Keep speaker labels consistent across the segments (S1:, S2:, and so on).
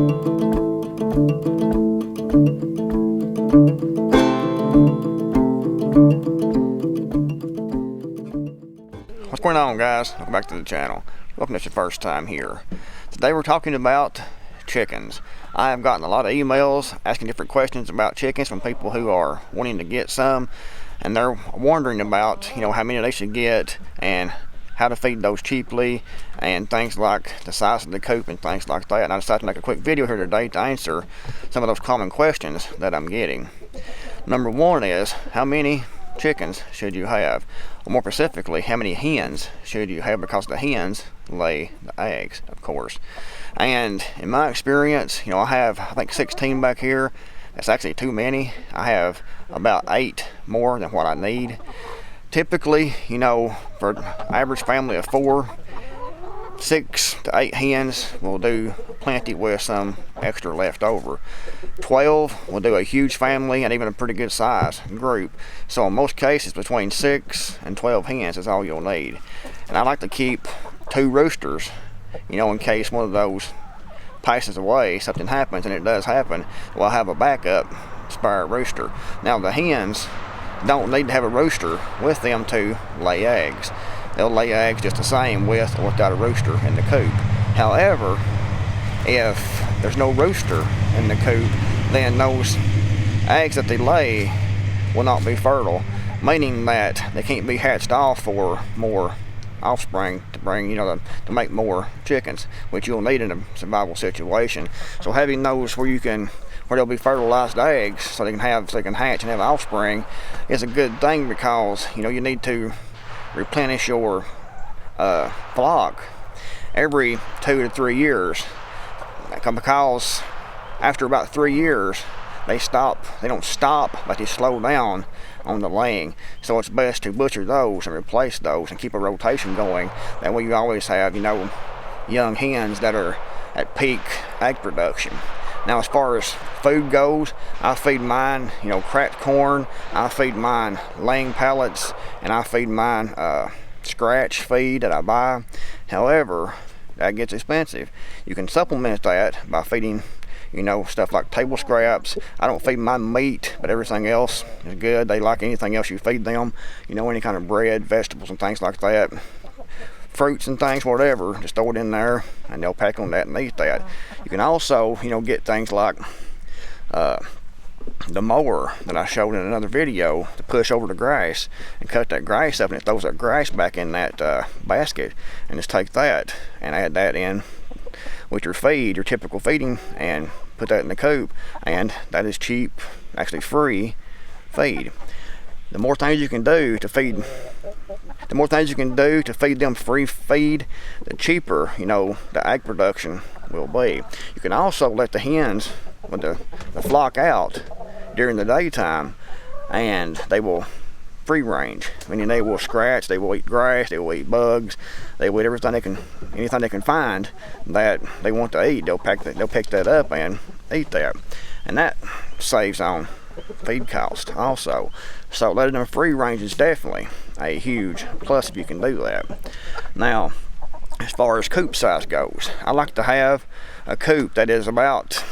S1: What's going on, guys? Welcome back to the channel. Welcome if it's your first time here. Today we're talking about chickens. I have gotten a lot of emails asking different questions about chickens from people who are wanting to get some, and they're wondering about, how many they should get and how to feed those cheaply and things like the size of the coop and things like that. And I decided to make a quick video here today to answer some of those common questions that I'm getting. Number one is, how many chickens should you have? Or more specifically, how many hens should you have? Because the hens lay the eggs, of course. And in my experience, I have, I think, 16 back here. That's actually too many. I have about 8 more than what I need. Typically, for an average family of 4, 6 to 8 hens will do plenty with some extra left over. 12 will do a huge family and even a pretty good size group. So in most cases, between 6 and 12 hens is all you'll need. And I like to keep 2 roosters, in case one of those passes away, something happens, and it does happen, well, I have a backup spare rooster. Now the hens don't need to have a rooster with them to lay eggs. They'll lay eggs just the same with or without a rooster in the coop. However, if there's no rooster in the coop, then those eggs that they lay will not be fertile, meaning that they can't be hatched off for more offspring to bring, to make more chickens, which you'll need in a survival situation. So having those where they'll be fertilized eggs so they can hatch and have offspring is a good thing, because you need to replenish your flock every 2 to 3 years, because after about 3 years they don't stop, but they slow down on the laying. So it's best to butcher those and replace those and keep a rotation going. That way you always have young hens that are at peak egg production. Now, as far as food goes, I feed mine, cracked corn. I feed mine laying pellets, and I feed mine scratch feed that I buy. However, that gets expensive. You can supplement that by feeding, stuff like table scraps. I don't feed mine meat, but everything else is good. They like anything else you feed them. Any kind of bread, vegetables, and things like that. Fruits and things, whatever, just throw it in there and they'll pack on that and eat that. You can also, get things like the mower that I showed in another video to push over the grass and cut that grass up, and it throws that grass back in that basket, and just take that and add that in with your feed, your typical feeding, and put that in the coop, and that is cheap, actually free feed. The more things you can do to feed them free feed, the cheaper, the egg production will be. You can also let the hens with the flock out during the daytime, and they will free range, meaning they will scratch, they will eat grass, they will eat bugs, they will eat anything they can find that they want to eat. They'll pick that up and eat that, and that saves on feed cost also. So letting them free range is definitely a huge plus if you can do that. Now, as far as coop size goes, I like to have a coop that has about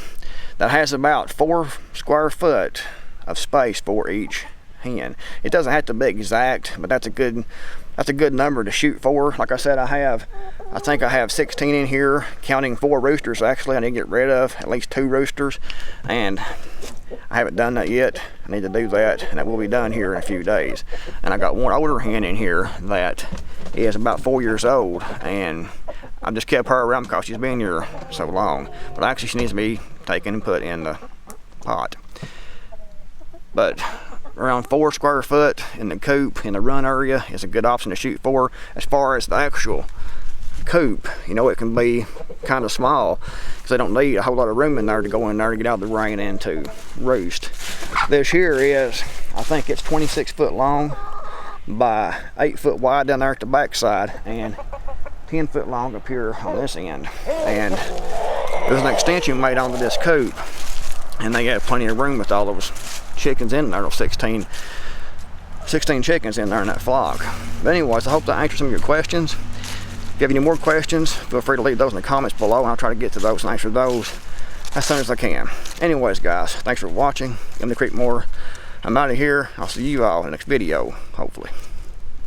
S1: 4 square foot of space for each hen. It doesn't have to be exact, but that's a good number to shoot for. Like I said, I think I have 16 in here, counting 4 roosters. Actually, I need to get rid of at least 2 roosters, and I haven't done that yet. I need to do that, and that will be done here in a few days. And I got one older hen in here that is about 4 years old, and I just kept her around because she's been here so long. But actually, she needs to be taken and put in the pot. But around 4 square foot in the coop in the run area is a good option to shoot for. As far as the actual coop, it can be kind of small because they don't need a whole lot of room in there to go in there to get out of the rain and to roost. This here is, I think it's 26 foot long by 8 foot wide down there at the back side, and 10 foot long up here on this end. And there's an extension made onto this coop, and they have plenty of room with all those chickens in there. 16 chickens in there in that flock. But anyways, I hope that answers some of your questions. If you have any more questions, feel free to leave those in the comments below, and I'll try to get to those and answer those as soon as I can. Anyways, guys, thanks for watching. I'm the Creekmore. I'm out of here. I'll see you all in the next video, hopefully.